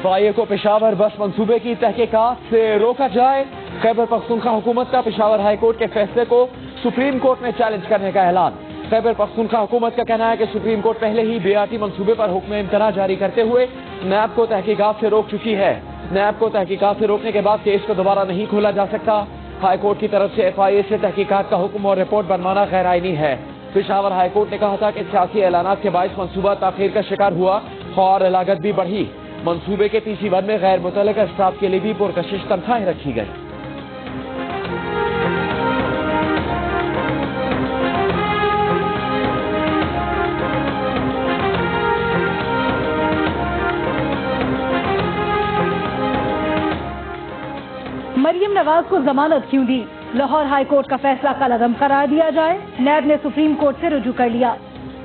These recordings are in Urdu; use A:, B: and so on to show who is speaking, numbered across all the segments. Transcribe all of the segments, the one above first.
A: FIA کو پشاور بس منصوبے کی تحقیقات سے روکا جائے. خیبر پختونخوا حکومت کا پشاور ہائی کورٹ کے فیصلے کو سپریم کورٹ میں چیلنج کرنے کا اعلان. خیبر پختونخوا حکومت کا کہنا ہے کہ سپریم کورٹ پہلے ہی BRT منصوبے پر حکم امتناع جاری کرتے ہوئے نیب کو تحقیقات سے روک چکی ہے. نیب کو تحقیقات سے روکنے کے بعد کیس کو دوبارہ نہیں کھولا جا سکتا. ہائی کورٹ کی طرف سے FIA سے تحقیقات کا حکم اور رپورٹ بنوانا غیر آئینی ہے. پشاور ہائی کورٹ نے کہا تھا کہ سیاسی اعلانات کے باعث منصوبہ تاخیر کا شکار ہوا اور لاگت بھی بڑھی. منصوبے کے تیسری ون میں غیر متعلقہ اسٹاف کے لیے بھی پرکشش تنخواہیں رکھی گئی.
B: مریم نواز کو ضمانت کیوں دی؟ لاہور ہائی کورٹ کا فیصلہ کالعدم قرار دیا جائے. نیب نے سپریم کورٹ سے رجوع کر لیا.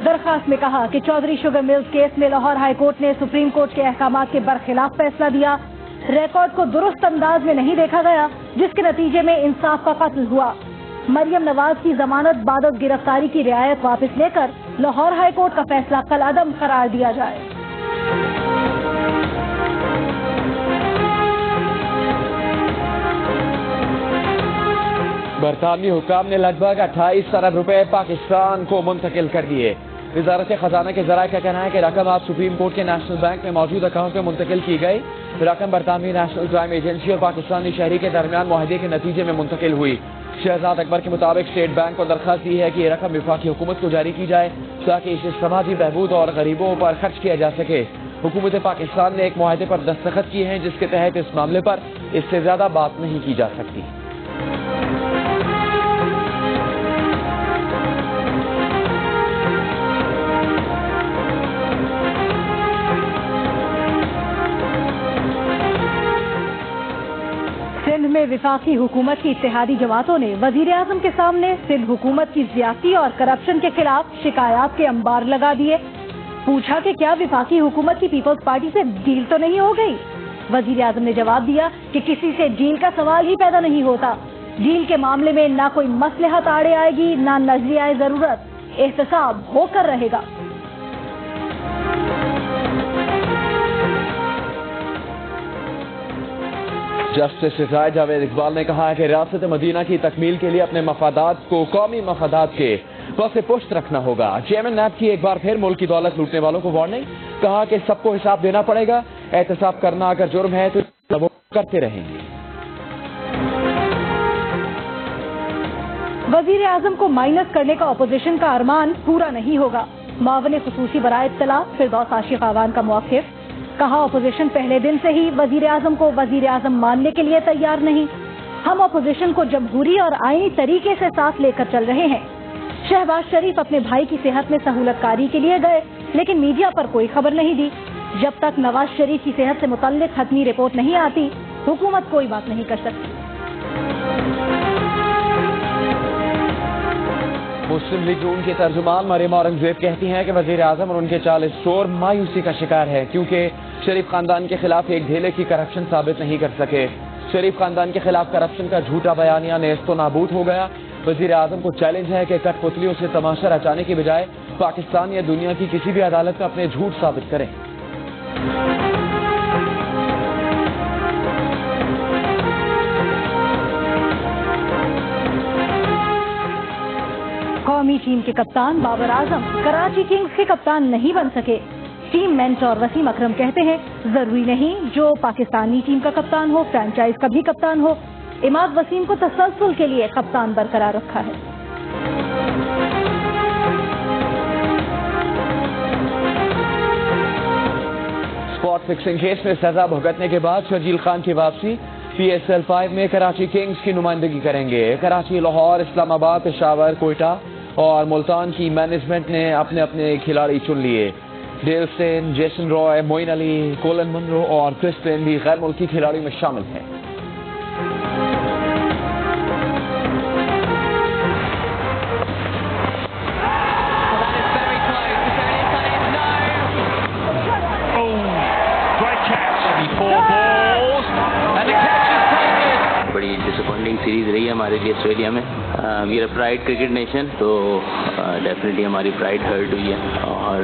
B: درخواست میں کہا کہ چودھری شوگر ملز کیس میں لاہور ہائی کورٹ نے سپریم کورٹ کے احکامات کے برخلاف فیصلہ دیا. ریکارڈ کو درست انداز میں نہیں دیکھا گیا جس کے نتیجے میں انصاف کا قتل ہوا. مریم نواز کی ضمانت بعد از گرفتاری کی رعایت واپس لے کر لاہور ہائی کورٹ کا فیصلہ کالعدم قرار دیا جائے.
A: برطانوی حکام نے لگ بھگ 28 ارب روپے پاکستان کو منتقل کر دیے. وزارت خزانہ کے ذرائع کا کہنا ہے کہ رقم آج سپریم کورٹ کے نیشنل بینک میں موجود اکاؤنٹ میں منتقل کی گئی. رقم برطانوی نیشنل کرائم ایجنسی اور پاکستانی شہری کے درمیان معاہدے کے نتیجے میں منتقل ہوئی. شہزاد اکبر کے مطابق اسٹیٹ بینک کو درخواست دی ہے کہ یہ رقم وفاقی حکومت کو جاری کی جائے تاکہ اسے سماجی بہبود اور غریبوں پر خرچ کیا جا سکے. حکومت پاکستان نے ایک معاہدے پر دستخط کیے ہیں جس کے تحت اس معاملے پر اس سے زیادہ بات نہیں کی جا سکتی.
B: سندھ میں وفاقی حکومت کی اتحادی جماعتوں نے وزیر اعظم کے سامنے سندھ حکومت کی زیادتی اور کرپشن کے خلاف شکایات کے انبار لگا دیے. پوچھا کہ کیا وفاقی حکومت کی پیپلز پارٹی سے ڈیل تو نہیں ہو گئی؟ وزیر اعظم نے جواب دیا کہ کسی سے ڈیل کا سوال ہی پیدا نہیں ہوتا. ڈیل کے معاملے میں نہ کوئی مصلحت آڑے آئے گی نہ نظریہ ضرورت. احتساب ہو کر رہے گا.
A: جسٹس رضا جاوید اقبال نے کہا ہے کہ ریاست مدینہ کی تکمیل کے لیے اپنے مفادات کو قومی مفادات کے پس پشت رکھنا ہوگا. چیئرمین نیب کی ایک بار پھر ملک کی دولت لوٹنے والوں کو وارننگ. کہا کہ سب کو حساب دینا پڑے گا. احتساب کرنا اگر جرم ہے تو وہ کرتے رہیں گے.
B: وزیر اعظم کو مائنس کرنے کا اپوزیشن کا ارمان پورا نہیں ہوگا. معاون خصوصی برائے اطلاع فردوس عاشق آوان کا موقف. کہا اپوزیشن پہلے دن سے ہی وزیر اعظم کو وزیر اعظم ماننے کے لیے تیار نہیں. ہم اپوزیشن کو جمہوری اور آئینی طریقے سے ساتھ لے کر چل رہے ہیں. شہباز شریف اپنے بھائی کی صحت میں سہولت کاری کے لیے گئے لیکن میڈیا پر کوئی خبر نہیں دی. جب تک نواز شریف کی صحت سے متعلق حتمی رپورٹ نہیں آتی حکومت کوئی بات نہیں کر سکتی.
A: مسلم لیگ نون کے ترجمان مریم اورنگزیب کہتی ہیں کہ وزیر اعظم اور ان کے 40 چور مایوسی کا شکار ہے کیونکہ شریف خاندان کے خلاف ایک ڈھیلے کی کرپشن ثابت نہیں کر سکے. شریف خاندان کے خلاف کرپشن کا جھوٹا بیانیہ نیست و نابود ہو گیا. وزیر اعظم کو چیلنج ہے کہ کٹ پتلیوں سے تماشا رچانے کی بجائے پاکستان یا دنیا کی کسی بھی عدالت میں اپنے جھوٹ ثابت کریں.
B: قومی ٹیم کے کپتان بابر اعظم کراچی کنگز کے کپتان نہیں بن سکے. ٹیم مینٹور وسیم اکرم کہتے ہیں ضروری نہیں جو پاکستانی ٹیم کا کپتان ہو فرانچائز کا بھی کپتان ہو. اماد وسیم کو تسلسل کے لیے کپتان برقرار رکھا ہے.
A: اسپاٹ فکسنگ کیس میں سزا بھگتنے کے بعد شرجیل خان کی واپسی. PSL 5 میں کراچی کنگز کی نمائندگی کریں گے. کراچی، لاہور، اسلام آباد، پشاور، کوئٹہ اور ملتان کی مینجمنٹ نے اپنے اپنے کھلاڑی چن لیے. ڈیل سٹین، جیسن رائے، معین علی، کولن منرو اور کرسٹین بھی غیر ملکی کھلاڑیوں میں شامل ہیں.
C: بڑی ڈسپوائنٹنگ سیریز رہی ہے ہمارے لیے آسٹریلیا میں. We are pride cricket nation, تو ڈیفینیٹلی ہماری پرائڈ ہرٹ ہوئی ہے, اور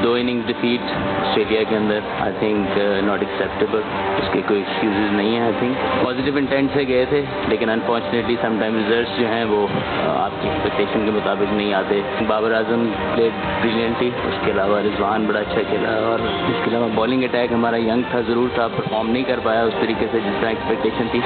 C: 2 اننگ ڈیفیٹ آسٹریلیا کے اندر آئی تھنک ناٹ ایکسیپٹیبل. اس کے کوئی ایکسکیوزز نہیں ہیں. آئی تھنک پازیٹیو انٹینٹ سے گئے تھے, لیکن انفارچونیٹلی سم ٹائم ریزلٹس جو ہیں وہ آپ کی ایکسپیکٹیشن کے مطابق نہیں آتے. بابر اعظم پلیڈ بریلینٹلی, اس کے علاوہ رضوان بڑا اچھا کھیلا, اور اس کے علاوہ بالنگ اٹیک ہمارا ینگ تھا, ضرور تھا, پرفارم نہیں کر پایا اس طریقے سے جس طرح ایکسپیکٹیشن تھی.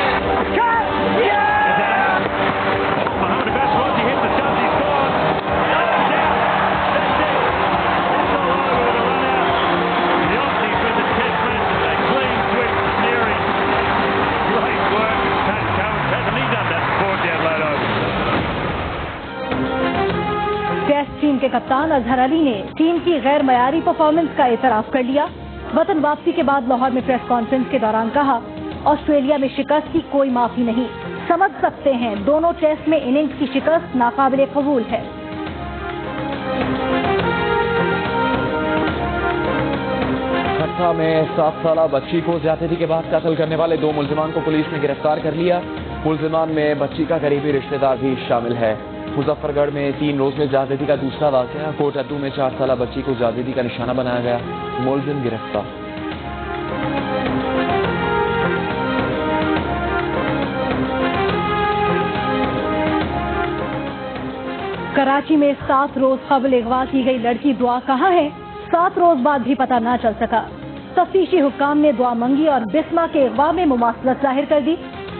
B: ٹیسٹ ٹیم کے کپتان اظہر علی نے ٹیم کی غیر معیاری پرفارمنس کا اعتراف کر لیا. وطن واپسی کے بعد لاہور میں پریس کانفرنس کے دوران کہا, آسٹریلیا میں شکست کی کوئی معافی نہیں, سمجھ سکتے ہیں دونوں ٹیسٹ میں اننگز کی شکست ناقابل قبول ہے.
A: ٹھٹھہ میں 7 سالہ بچی کو زیادتی کے بعد قتل کرنے والے 2 ملزمان کو پولیس نے گرفتار کر لیا. ملزمان میں بچی کا قریبی رشتہ دار بھی شامل ہے. مظفر گڑھ میں 3 روز میں زیادتی کا دوسرا واقعہ. کوٹ ادو میں 4 سالہ بچی کو زیادتی کا نشانہ بنایا گیا, ملزم گرفتار.
B: کراچی میں 7 روز قبل اغوا کی گئی لڑکی دعا کہاں ہے, 7 روز بعد بھی پتہ نہ چل سکا. تفتیشی حکام نے دعا منگی اور بسما کے اغوا میں مماثلت ظاہر کر دی.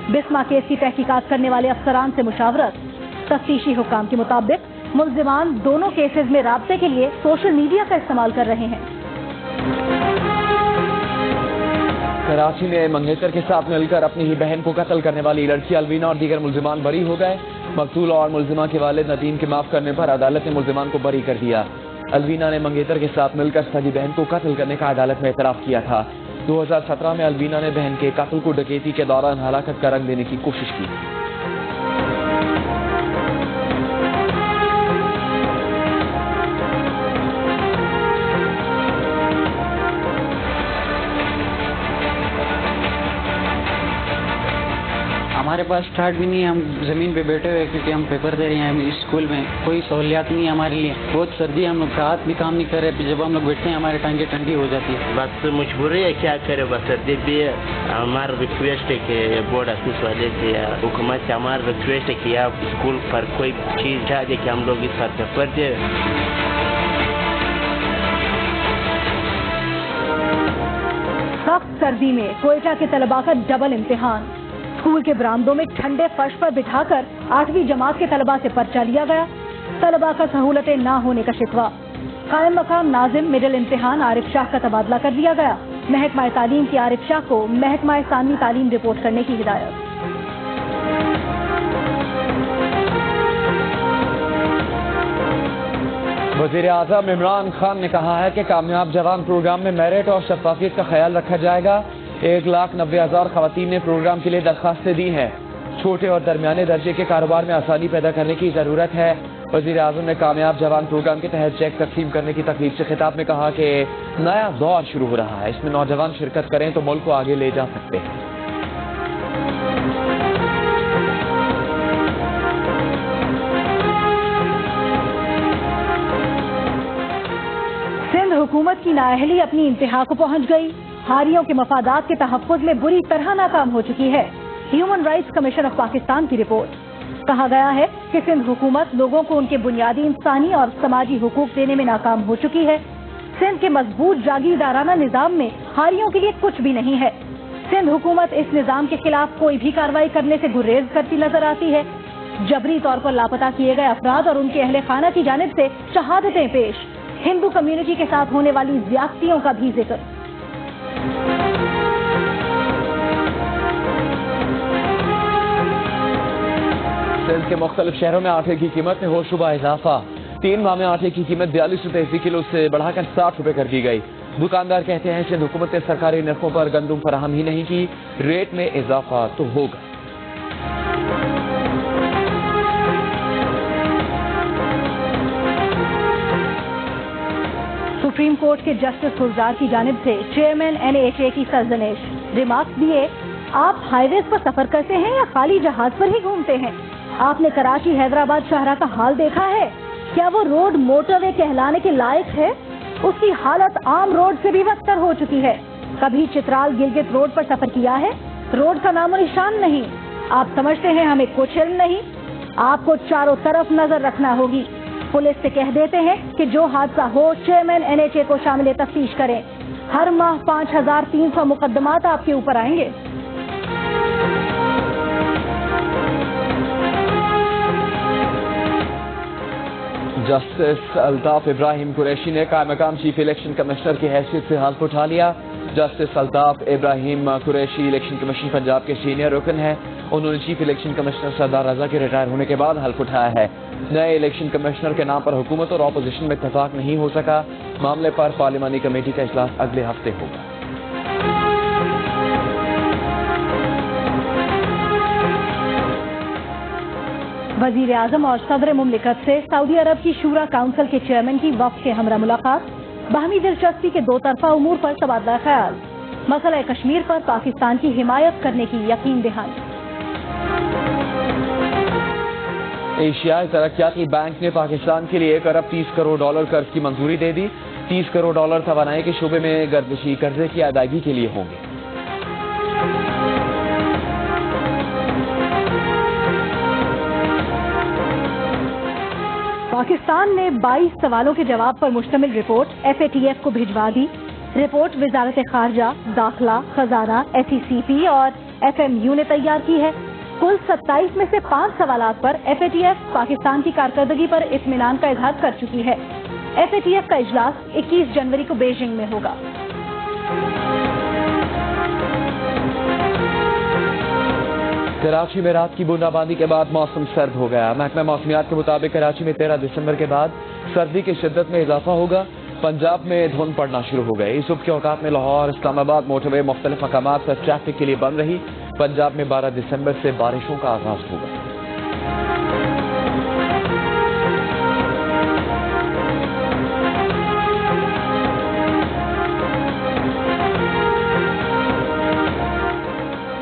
B: بسما کیس کی تحقیقات کرنے والے افسران سے مشاورت. تفتیشی حکام کے مطابق ملزمان دونوں کیسز میں رابطے کے لیے سوشل میڈیا کا استعمال کر رہے ہیں.
A: کراچی میں منگیتر کے ساتھ مل کر اپنی ہی بہن کو قتل کرنے والی لڑکی الوینا اور دیگر ملزمان بری ہو گئے. مقتول اور ملزمہ کے والد ندیم کے معاف کرنے پر عدالت نے ملزمان کو بری کر دیا. الوینا نے منگیتر کے ساتھ مل کر سگی بہن کو قتل کرنے کا عدالت میں اعتراف کیا تھا. 2017 میں الوینا نے بہن کے قتل کو ڈکیتی کے دوران ہلاکت کا رنگ دینے کی کوشش کی.
D: ہمارے پاس اسٹارٹ بھی نہیں ہے, ہم زمین پہ بیٹھے ہوئے کیونکہ ہم پیپر دے رہے ہیں. ہم اسکول میں کوئی سہولیات نہیں ہے ہمارے لیے, بہت سردی ہے, ہم لوگ رات بھی کام نہیں کر رہے. جب ہم لوگ بیٹھتے ہیں ہمارے ٹانگیں ٹھنڈی ہو جاتی ہے.
E: بس مجبوری ہے, کیا کرے, بس سردی بھی ہے. ہمارا ریکویسٹ ہے کہ بورڈ آفس والے سے یا حکومت سے ہمارا ریکویسٹ ہے کہ آپ اسکول پر کوئی چیز چاہ دے کہ ہم لوگ اس پر پیپر دے.
B: سخت سردی میں کوئٹہ کے طلباء کا ڈبل امتحان. اسکول کے برآمدوں میں ٹھنڈے فرش پر بٹھا کر 8ویں جماعت کے طلباء سے پرچہ لیا گیا. طلباء کا سہولتیں نہ ہونے کا شکوہ. قائم مقام ناظم مڈل امتحان عارف شاہ کا تبادلہ کر دیا گیا. محکمہ تعلیم کی عارف شاہ کو محکمہ ثانوی تعلیم رپورٹ کرنے کی ہدایت.
A: وزیر اعظم عمران خان نے کہا ہے کہ کامیاب جوان پروگرام میں میرٹ اور شفافیت کا خیال رکھا جائے گا. 1,90,000 خواتین نے پروگرام کے لیے درخواستیں دی ہیں. چھوٹے اور درمیانے درجے کے کاروبار میں آسانی پیدا کرنے کی ضرورت ہے. وزیر اعظم نے کامیاب جوان پروگرام کے تحت چیک تقسیم کرنے کی تقریب سے خطاب میں کہا کہ نیا دور شروع ہو رہا ہے, اس میں نوجوان شرکت کریں تو ملک کو آگے لے جا سکتے ہیں.
B: سندھ حکومت کی نااہلی اپنی انتہا کو پہنچ گئی. حاریوں کے مفادات کے تحفظ میں بری طرح ناکام ہو چکی ہے. Human rights commission of Pakistan کی رپورٹ. کہا گیا ہے کہ سندھ حکومت لوگوں کو ان کے بنیادی انسانی اور سماجی حقوق دینے میں ناکام ہو چکی ہے. سندھ کے مضبوط جاگیردارانہ نظام میں حاریوں کے لیے کچھ بھی نہیں ہے. سندھ حکومت اس نظام کے خلاف کوئی بھی کارروائی کرنے سے گریز کرتی نظر آتی ہے. جبری طور پر لاپتہ کیے گئے افراد اور ان کے اہل خانہ کی جانب سے شہادتیں پیش. ہندو کمیونٹی کے ساتھ ہونے والی زیادتیوں کا بھی ذکر.
A: سندھ کے مختلف شہروں میں آٹے کی قیمت میں ہو شبہ اضافہ. 3 ماہ میں آٹے کی قیمت 42 روپے فی کلو سے بڑھا کر 60 روپے کر دی گئی. دکاندار کہتے ہیں سندھ حکومت نے سرکاری نرخوں پر گندم فراہم ہی نہیں کی, ریٹ میں اضافہ تو ہوگا. سپریم کورٹ کے جسٹس گلزار کی جانب سے چیئرمین NHA کی سرزنش. ریمارکس دیے
B: آپ ہائی ویز پر سفر کرتے ہیں یا خالی جہاز پر ہی گھومتے ہیں؟ آپ نے کراچی حیدرآباد شاہراہ کا حال دیکھا ہے؟ کیا وہ روڈ موٹر وے کہلانے کے لائق ہے؟ اس کی حالت عام روڈ سے بھی بدتر ہو چکی ہے۔ کبھی چترال گلگت روڈ پر سفر کیا ہے؟ روڈ کا نام و نشان نہیں۔ آپ سمجھتے ہیں ہمیں کچھ علم نہیں؟ آپ کو چاروں طرف نظر رکھنا ہوگی۔ پولیس سے کہہ دیتے ہیں کہ جو حادثہ ہو چیئرمین NHA کو شامل تفتیش کریں۔ ہر ماہ 5300 مقدمات آپ کے اوپر آئیں گے۔
A: جسٹس الطاف ابراہیم قریشی نے قائم مقام چیف الیکشن کمشنر کی حیثیت سے حلف اٹھا لیا۔ جسٹس الطاف ابراہیم قریشی الیکشن کمیشن پنجاب کے سینئر رکن ہیں۔ انہوں نے چیف الیکشن کمشنر سردار رضا کے ریٹائر ہونے کے بعد حلف اٹھایا ہے۔ نئے الیکشن کمشنر کے نام پر حکومت اور اپوزیشن میں اتفاق نہیں ہو سکا۔ معاملے پر پارلیمانی کمیٹی کا اجلاس اگلے ہفتے ہوگا۔
B: وزیر اعظم اور صدر مملکت سے سعودی عرب کی شورا کونسل کے چیئرمین کی وفد کے ہمراہ ملاقات۔ باہمی دلچسپی کے دو طرفہ امور پر تبادلہ خیال۔ مسئلہ کشمیر پر پاکستان کی حمایت کرنے کی یقین دہانی۔
A: ایشیائی ترقیاتی بینک نے پاکستان کے لیے 1 ارب 30 کروڑ ڈالر قرض کی منظوری دے دی۔ 30 کروڑ ڈالر توانائی کے شعبے میں گردشی قرضے کی ادائیگی کے لیے ہوں گے۔
B: پاکستان نے 22 سوالوں کے جواب پر مشتمل رپورٹ FATF کو بھجوا دی۔ رپورٹ وزارت خارجہ، داخلہ، خزانہ، SECP اور FMU نے تیار کی ہے۔ کل 27 میں سے 5 سوالات پر FATF پاکستان کی کارکردگی پر اطمینان کا اظہار کر چکی ہے۔ FATF کا اجلاس 21 جنوری کو بیجنگ میں ہوگا۔
A: کراچی میں رات کی بوندا باندی کے بعد موسم سرد ہو گیا۔ محکمہ موسمیات کے مطابق کراچی میں 13 دسمبر کے بعد سردی کی شدت میں اضافہ ہوگا۔ پنجاب میں دھند پڑنا شروع ہو گئی۔ صبح کے اوقات میں لاہور، اسلام آباد موٹر وے مختلف مقامات پر ٹریفک کے لیے بند رہی۔ پنجاب میں 12 دسمبر سے بارشوں کا آغاز ہوگا۔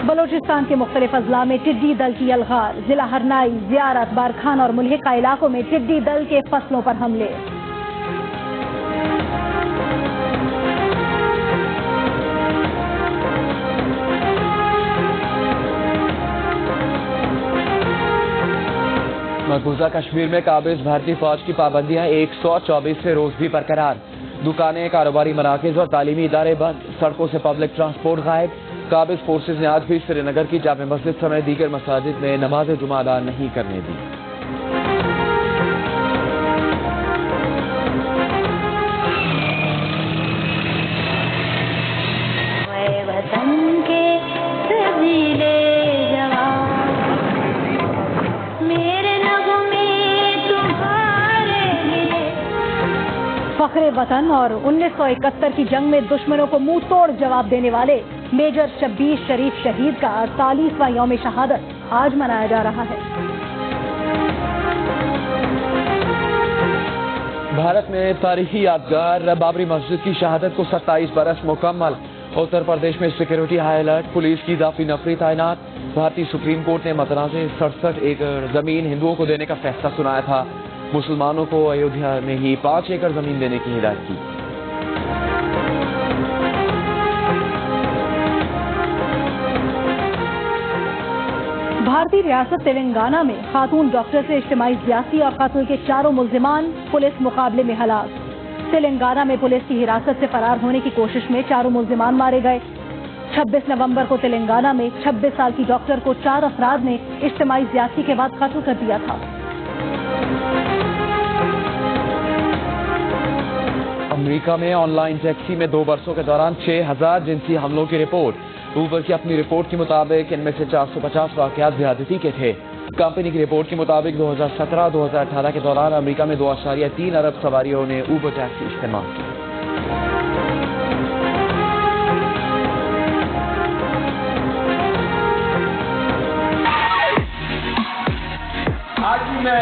B: بلوچستان کے مختلف اضلاع میں ٹڈی دل کی الغار۔ ضلع ہرنائی، زیارت، بارکھان اور ملحقہ علاقوں میں ٹڈی دل کے فصلوں پر حملے۔
A: مقبوضہ کشمیر میں قابض بھارتی فوج کی پابندیاں 124 سے روز بھی برقرار۔ دکانیں، کاروباری مراکز اور تعلیمی ادارے بند۔ سڑکوں سے پبلک ٹرانسپورٹ غائب۔ قابض فورسز نے آج بھی سری نگر کی جامع مسجد سمیت دیگر مساجد میں نماز جمعہ ادا نہیں کرنے دی۔
B: فخر وطن اور 1971 کی جنگ میں دشمنوں کو منہ توڑ جواب دینے والے میجر شبیر شریف شہید کا 48واں یوم شہادت آج منایا جا رہا ہے۔
A: بھارت میں تاریخی یادگار بابری مسجد کی شہادت کو 27 برس مکمل۔ اتر پردیش میں سیکورٹی ہائی الرٹ، پولیس کی اضافی نفری تعینات۔ بھارتی سپریم کورٹ نے متنازع 67 ایکڑ زمین ہندوؤں کو دینے کا فیصلہ سنایا تھا۔ مسلمانوں کو ایودھیا میں ہی 5 ایکڑ زمین دینے کی ہدایت کی۔
B: بھارتی ریاست تلنگانہ میں خاتون ڈاکٹر سے اجتماعی زیادتی اور قتل کے 4 ملزمان پولیس مقابلے میں ہلاک۔ تلنگانہ میں پولیس کی حراست سے فرار ہونے کی کوشش میں 4 ملزمان مارے گئے۔ 26 نومبر کو تلنگانہ میں 26 سال کی ڈاکٹر کو 4 افراد نے اجتماعی زیادتی کے بعد قتل کر دیا تھا۔
A: امریکہ میں آن لائن ٹیکسی میں 2 برسوں کے دوران 6000 جنسی حملوں کی رپورٹ۔ اوبر کی اپنی رپورٹ کے مطابق ان میں سے 450 واقعات زیادتی کے تھے۔ کمپنی کی رپورٹ کے مطابق 2017-2018 کے دوران امریکہ میں 2.3 ارب سواریوں نے اوبر ٹیکسی استعمال کی۔
F: آج بھی میں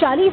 B: 40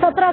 B: $17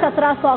B: 1700